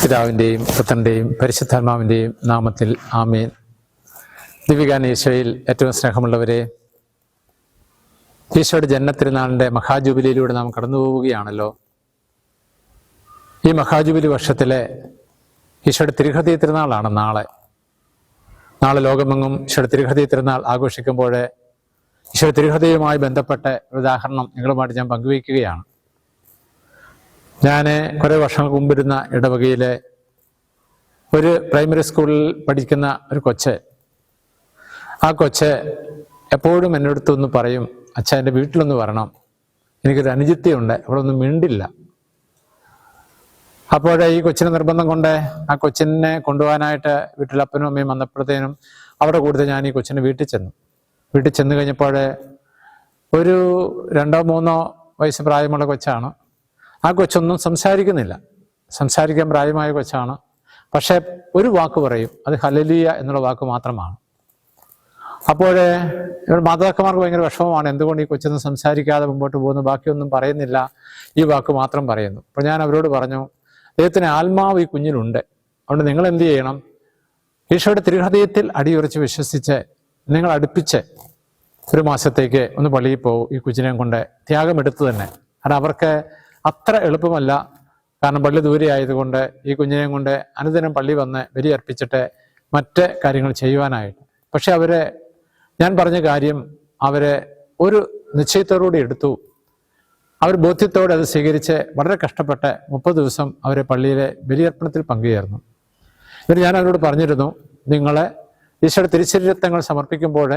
പിതാവിൻ്റെയും പുത്രൻ്റെയും പരിശുദ്ധാത്മാവിൻ്റെയും നാമത്തിൽ ആമേൻ. ദിവ്യകാന ഈശോയിൽ ഏറ്റവും സ്നേഹമുള്ളവരെ, ഈശോയുടെ ജന്മത്തിരുനാളിൻ്റെ മഹാജൂബിലിയിലൂടെ നാം കടന്നു പോവുകയാണല്ലോ. ഈ മഹാജൂബിലി വർഷത്തിലെ ഈശോയുടെ തിരുഹൃദയ തിരുനാളാണ് നാളെ. ലോകമെങ്ങും ഈശോയുടെ തിരുഹൃദയ തിരുനാൾ ആഘോഷിക്കുമ്പോൾ ഈശോയുടെ തിരുഹൃദയവുമായി ബന്ധപ്പെട്ട ഒരു ഉദാഹരണം നിങ്ങളുമായിട്ട് ഞാൻ പങ്കുവയ്ക്കുകയാണ്. ഞാൻ കുറേ വർഷങ്ങൾക്ക് മുമ്പിരുന്ന ഇടവകയിലെ ഒരു പ്രൈമറി സ്കൂളിൽ പഠിക്കുന്ന ഒരു കൊച്ച്, ആ കൊച്ച് എപ്പോഴും എൻ്റെ അടുത്തൊന്ന് പറയും, അച്ഛാ എൻ്റെ വീട്ടിലൊന്ന് വരണം, എനിക്കൊരു അനുജിത്തിയുണ്ട്, അവിടെ ഒന്നും മിണ്ടില്ല. അപ്പോൾ ഈ കൊച്ചിന് നിർബന്ധം കൊണ്ട് ആ കൊച്ചിനെ കൊണ്ടുപോകാനായിട്ട് വീട്ടിൽ അപ്പനും അമ്മയും വന്നപ്പോഴത്തേനും അവിടെ കൂടുതൽ ഞാൻ ഈ കൊച്ചിൻ്റെ വീട്ടിൽ ചെന്ന് കഴിഞ്ഞപ്പോൾ ഒരു 2-3 വയസ്സ് പ്രായമുള്ള കൊച്ചാണ്. ആ കൊച്ചൊന്നും സംസാരിക്കുന്നില്ല, സംസാരിക്കാൻ പ്രായമായ കൊച്ചാണ്. പക്ഷേ ഒരു വാക്ക് പറയും, അത് ഹല്ലേലൂയ എന്നുള്ള വാക്ക് മാത്രമാണ്. അപ്പോൾ ഇവിടെ മാതാപിതാക്കന്മാർക്ക് ഭയങ്കര വിഷമമാണ്, എന്തുകൊണ്ട് ഈ കൊച്ചൊന്നും സംസാരിക്കാതെ മുമ്പോട്ട് പോകുന്നു, ബാക്കിയൊന്നും പറയുന്നില്ല, ഈ വാക്ക് മാത്രം പറയുന്നു. അപ്പോൾ ഞാൻ അവരോട് പറഞ്ഞു, ദൈവത്തിന് ആത്മാവ് ഈ കുഞ്ഞിലുണ്ട്, അതുകൊണ്ട് നിങ്ങൾ എന്ത് ചെയ്യണം, ഈശോയുടെ തിരുഹൃദയത്തിൽ അടിയുറച്ച് വിശ്വസിച്ച് നിങ്ങൾ അടുപ്പിച്ച് 1 മാസത്തേക്ക് ഒന്ന് പള്ളിയിൽ പോകും. ഈ കുഞ്ഞിനെ കൊണ്ട് ത്യാഗമെടുത്ത് തന്നെ, കാരണം അവർക്ക് അത്ര എളുപ്പമല്ല, കാരണം പള്ളി ദൂരെ ആയതുകൊണ്ട് ഈ കുഞ്ഞിനെയും കൊണ്ട് അനുദിനം പള്ളി വന്ന് ബലി അർപ്പിച്ചിട്ട് മറ്റ് കാര്യങ്ങൾ ചെയ്യുവാനായിട്ട്. പക്ഷെ ഞാൻ പറഞ്ഞ കാര്യം അവരെ ഒരു നിശ്ചയത്തോടുകൂടി എടുത്തു. അവർ ബോധ്യത്തോടെ അത് സ്വീകരിച്ച് വളരെ കഷ്ടപ്പെട്ട് 30 ദിവസം അവരെ പള്ളിയിലെ ബലിയർപ്പണത്തിൽ പങ്കുചേർന്നു. ഞാൻ അവരോട് പറഞ്ഞിരുന്നു, നിങ്ങളെ ഈശോയുടെ തിരുശരീരത്തങ്ങൾ സമർപ്പിക്കുമ്പോൾ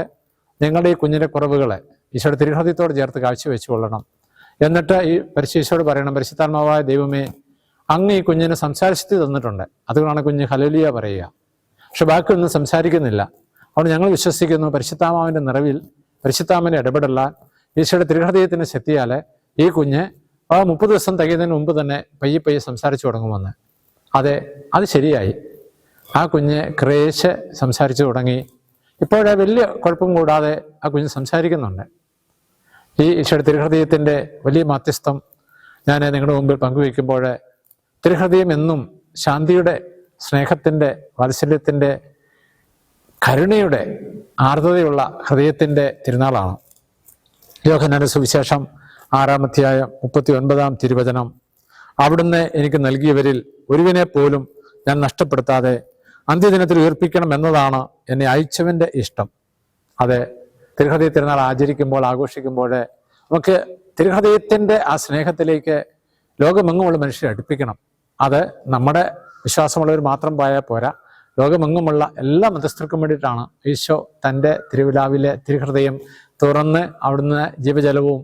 നിങ്ങളുടെ ഈ കുഞ്ഞിൻ്റെ കുറവുകളെ ഈശോയുടെ തിരുഹൃദയത്തോട് ചേർത്ത് കാഴ്ചവെച്ചു കൊള്ളണം. എന്നിട്ട് ഈ ഈശോയോട് പറയണം, പരിശുദ്ധാത്മാവായ ദൈവമേ, അങ്ങ് ഈ കുഞ്ഞിന് സംസാരശക്തി തന്നിട്ടുണ്ട്, അതുകൊണ്ടാണ് കുഞ്ഞ് ഹല്ലേലൂയ പറയുക. പക്ഷെ ബാക്കിയൊന്നും സംസാരിക്കുന്നില്ല. അതുകൊണ്ട് ഞങ്ങൾ വിശ്വസിക്കുന്നു, പരിശുദ്ധാത്മാവിൻ്റെ നിറവിൽ പരിശുദ്ധാത്മാവിൻ്റെ ഇടപെടലാൽ ഈശോയുടെ തിരുഹൃദയത്തിൻ്റെ ശക്തിയാൽ ഈ കുഞ്ഞ് 30 ദിവസം തികയുന്നതിന് മുമ്പ് തന്നെ പയ്യെ സംസാരിച്ചു തുടങ്ങുമെന്ന്. അത് ശരിയായി. ആ കുഞ്ഞ് ക്രേശ് സംസാരിച്ചു തുടങ്ങി. ഇപ്പോഴേ വലിയ കുഴപ്പം കൂടാതെ ആ കുഞ്ഞ് സംസാരിക്കുന്നുണ്ട്. ഈ ഈശോയുടെ തിരുഹൃദയത്തിൻ്റെ വലിയ മാധ്യസ്ഥം ഞാൻ നിങ്ങളുടെ മുമ്പിൽ പങ്കുവയ്ക്കുമ്പോൾ, തിരുഹൃദയം എന്നും ശാന്തിയുടെ, സ്നേഹത്തിൻ്റെ, വാത്സല്യത്തിൻ്റെ, കരുണയുടെ, ആർദ്രതയുള്ള ഹൃദയത്തിൻ്റെ തിരുനാളാണ്. യോഹന്നാന്റെ സുവിശേഷം 6-ാം അധ്യായം 39-ാം തിരുവചനം, അവിടുന്ന് എനിക്ക് നൽകിയവരിൽ ഒരുവിനെ പോലും ഞാൻ നഷ്ടപ്പെടുത്താതെ അന്ത്യദിനത്തിൽ ഉയർപ്പിക്കണം എന്നതാണ് എന്നെ അയച്ചവൻ്റെ ഇഷ്ടം. തിരുഹൃദയ തിരുനാൾ ആഘോഷിക്കുമ്പോൾ നമുക്ക് തിരുഹൃദയത്തിൻ്റെ ആ സ്നേഹത്തിലേക്ക് ലോകമെങ്ങുമുള്ള മനുഷ്യരെ അടുപ്പിക്കണം. അത് നമ്മുടെ വിശ്വാസമുള്ളവർ മാത്രം പോയാൽ പോരാ, ലോകമെങ്ങുമുള്ള എല്ലാ മതസ്ഥർക്കും വേണ്ടിയിട്ടാണ് ഈശോ തൻ്റെ തിരുവിലാവിലെ തിരുഹൃദയം തുറന്ന് അവിടുന്ന് ജീവജലവും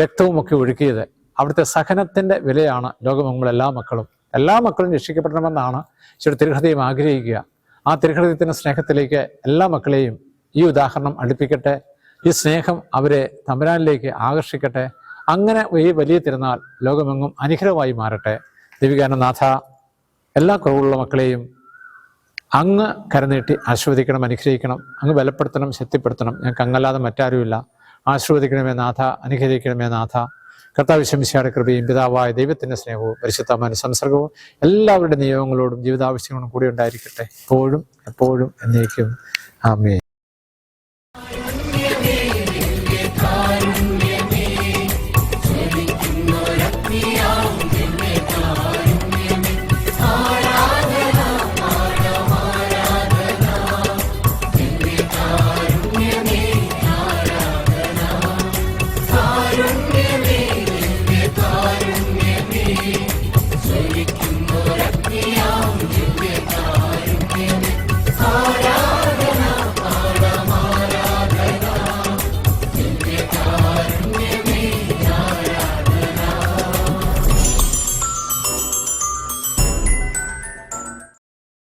രക്തവും ഒക്കെ ഒഴുക്കിയത്. അവിടുത്തെ സഹനത്തിൻ്റെ വിലയാണ് ലോകമെങ്ങുമുള്ള എല്ലാ മക്കളും രക്ഷിക്കപ്പെടണമെന്നാണ് ഈശോയുടെ തിരുഹൃദയം ആഗ്രഹിക്കുക. ആ തിരുഹൃദയത്തിൻ്റെ സ്നേഹത്തിലേക്ക് എല്ലാ മക്കളെയും ഈ ഉദാഹരണം അടുപ്പിക്കട്ടെ. ഈ സ്നേഹം അവരെ തമ്പുരാനിലേക്ക് ആകർഷിക്കട്ടെ. അങ്ങനെ ഈ വലിയ തിരുനാൾ ലോകമെങ്ങും അനുഗ്രഹമായി മാറട്ടെ. ദിവ്യകാരുണ്യനാഥ, എല്ലാ കുറവുള്ള മക്കളെയും അങ്ങ് കരനീട്ടി ആശീർവദിക്കണം, അനുഗ്രഹിക്കണം, അങ്ങ് ബലപ്പെടുത്തണം, ശക്തിപ്പെടുത്തണം. ഞങ്ങൾക്ക് അങ്ങല്ലാതെ മറ്റാരുമില്ല. ആശീർവദിക്കണമേ നാഥ, അനുഗ്രഹിക്കണമേ നാഥ. കർത്താവ് ശംസിയുടെ കൃപയും പിതാവായ ദൈവത്തിൻ്റെ സ്നേഹവും പരിശുദ്ധാത്മാവിന്റെ സംസർഗവും എല്ലാവരുടെ നിയോഗങ്ങളോടും ജീവിതാവശ്യങ്ങളോടും കൂടി ഉണ്ടായിരിക്കട്ടെ, എപ്പോഴും എന്നേക്കും. ആമേൻ.